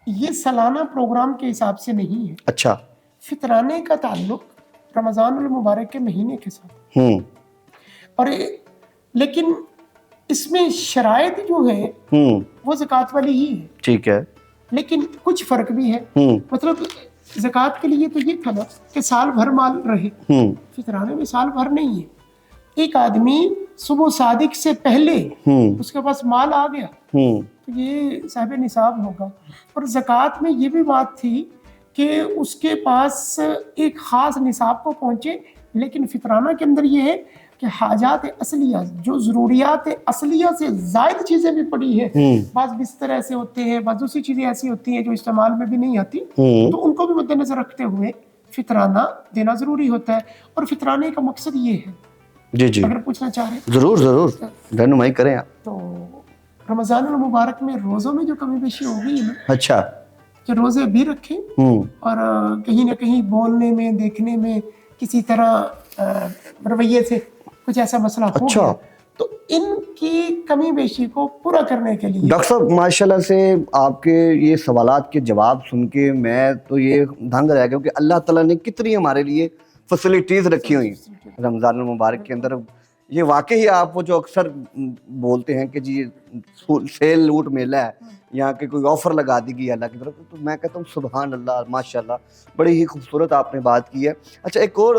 یہ سالانہ پروگرام کے حساب سے نہیں ہے. اچھا. فطرانے کا تعلق رمضان المبارک کے مہینے کے ساتھ اور لیکن اس میں شرائط جو ہے وہ زکوٰۃ والی ہی ہے. ٹھیک ہے. لیکن کچھ فرق بھی ہے. مطلب زکوٰۃ کے لیے تو یہ تھا نا کہ سال بھر مال رہے. فطرانے میں سال بھر نہیں ہے. ایک آدمی صبح صادق سے پہلے اس کے پاس مال آ گیا تو یہ صاحب نصاب ہوگا. اور زکوٰۃ میں یہ بھی بات تھی کہ اس کے پاس ایک خاص نصاب کو پہنچے. لیکن فطرانہ کے اندر یہ ہے کہ حاجات اصلیہ جو ضروریات اصلیہ سے زائد چیزیں بھی پڑی ہیں. بعض بستر ایسے ہوتے ہیں, بعض دوسری چیزیں ایسی ہوتی ہیں جو استعمال میں بھی نہیں آتی, تو ان کو بھی مد نظر رکھتے ہوئے فطرانہ دینا ضروری ہوتا ہے. اور فطرانے کا مقصد یہ ہے. جی اگر پوچھنا چاہ رہے ضرور رہنمائی کریں آپ. تو رمضان المبارک میں روزوں میں جو کمی بیشی ہوگی نا, اچھا, کہ روزے بھی رکھیں اور کہیں نہ کہیں بولنے میں دیکھنے میں کسی طرح رویے سے کچھ ایسا مسئلہ ہو گیا تو ان کی کمی بیشی کو پورا کرنے کے لیے. ڈاکٹر صاحب ماشاءاللہ سے آپ کے یہ سوالات کے جواب سن کے میں تو یہ دھنگ رہ گیا کہ اللہ تعالیٰ نے کتنی ہمارے لیے فیسلٹیز رکھی ہوئی رمضان المبارک کے اندر. یہ واقعی آپ وہ جو اکثر بولتے ہیں کہ جی سیل لوٹ میلہ ہے, یہاں کے کوئی آفر لگا دی گئی اللہ کی طرف, تو میں کہتا ہوں سبحان اللہ ماشاءاللہ, بڑی ہی خوبصورت آپ نے بات کی ہے. اچھا ایک اور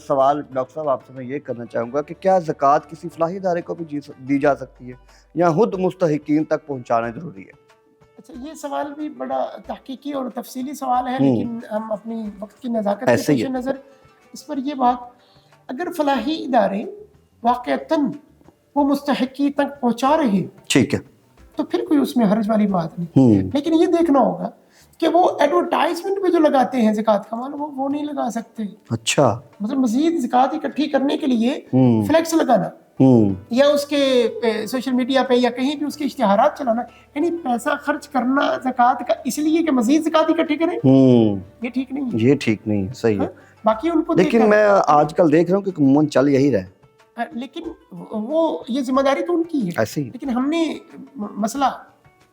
سوال ڈاکٹر صاحب آپ سے میں یہ کرنا چاہوں گا کہ کیا زکوٰۃ کسی فلاحی ادارے کو بھی دی جا سکتی ہے یا خود مستحقین تک پہنچانا ضروری ہے؟ اچھا یہ سوال بھی بڑا تحقیقی اور تفصیلی سوال ہے, لیکن ہم اپنی وقت کی نزاکت کے پیش نظر اس پر یہ بات, اگر فلاحی ادارے واقعتاً وہ مستحقی تک پہنچا رہے ٹھیک ہے تو پھر کوئی اس میں حرج والی بات نہیں. لیکن یہ دیکھنا ہوگا کہ وہ ایڈورٹائزمنٹ پہ جو لگاتے ہیں زکوٰۃ کا مال وہ نہیں لگا سکتے. اچھا, مطلب مزید زکوٰۃ اکٹھی کرنے کے لیے فلیکس لگانا یا اس کے سوشل میڈیا پہ یا کہیں بھی اس کے اشتہارات چلانا, یعنی پیسہ خرچ کرنا زکوٰۃ کا اس لیے کہ مزید زکوٰۃ اکٹھی کریں, یہ ٹھیک نہیں ہے. یہ ٹھیک نہیں ہے, صحیح ہے. باقی ان کو لیکن میں آج کل دیکھ رہا ہوں کہ عموماً چل یہی رہا ہے. لیکن وہ یہ ذمہ داری تو ان کی ہے, لیکن ہم نے مسئلہ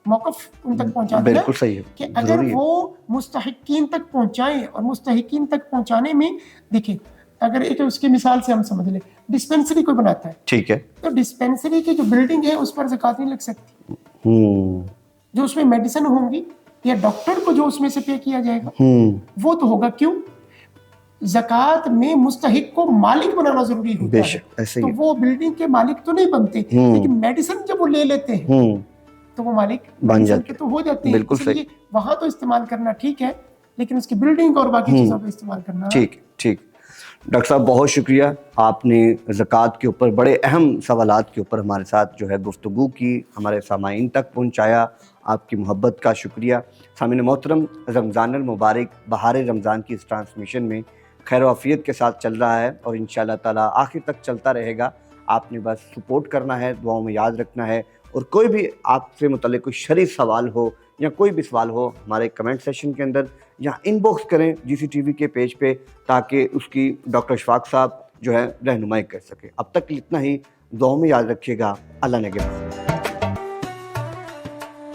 موقف ان تک پہنچا دیا. بالکل صحیح ہے کہ اگر وہ مستحقین تک پہنچائیں, اور مستحقین تک پہنچانے میں دیکھیں اگر ایک اس کی مثال سے ہم سمجھ لیں, ڈسپینسری کوئی بناتا ہے, ٹھیک ہے, تو ڈسپینسری کی جو بلڈنگ ہے اس پر زکوٰۃ نہیں لگ سکتی. جو اس میں میڈیسن ہوں گی یا ڈاکٹر کو جو اس میں سے پے کیا جائے گا وہ تو ہوگا. کیوں؟ زکوٰۃ میں مستحق کو مالک بنانا ضروری ہوتا ہے. تو وہ بلڈنگ کے مالک تو نہیں بنتے, لیکن میڈیسن جب وہ لے لیتے ہیں تو وہ مالک بن جاتے تو ہو جاتے ہیں. اس لیے وہاں تو استعمال کرنا ٹھیک ہے, لیکن اس کی بلڈنگ اور باقی چیزوں پہ استعمال کرنا ٹھیک. ڈاکٹر صاحب بہت شکریہ, آپ نے زکوٰۃ کے اوپر بڑے اہم سوالات کے اوپر ہمارے ساتھ جو ہے گفتگو کی, ہمارے سامعین تک پہنچایا. آپ کی محبت کا شکریہ. سامعین محترم, رمضان المبارک بہار رمضان کی اس ٹرانسمیشن میں خیر و عافیت کے ساتھ چل رہا ہے اور انشاءاللہ تعالیٰ آخر تک چلتا رہے گا. آپ نے بس سپورٹ کرنا ہے, دعاؤں میں یاد رکھنا ہے, اور کوئی بھی آپ سے متعلق کوئی شرعی سوال ہو یا کوئی بھی سوال ہو ہمارے کمنٹ سیشن کے اندر یا ان باکس کریں GCTV کے پیج پہ, تاکہ اس کی ڈاکٹر اشفاق صاحب جو ہے رہنمائی کر سکے. اب تک اتنا ہی, دعاؤں میں یاد رکھیے گا. اللہ نگہبان.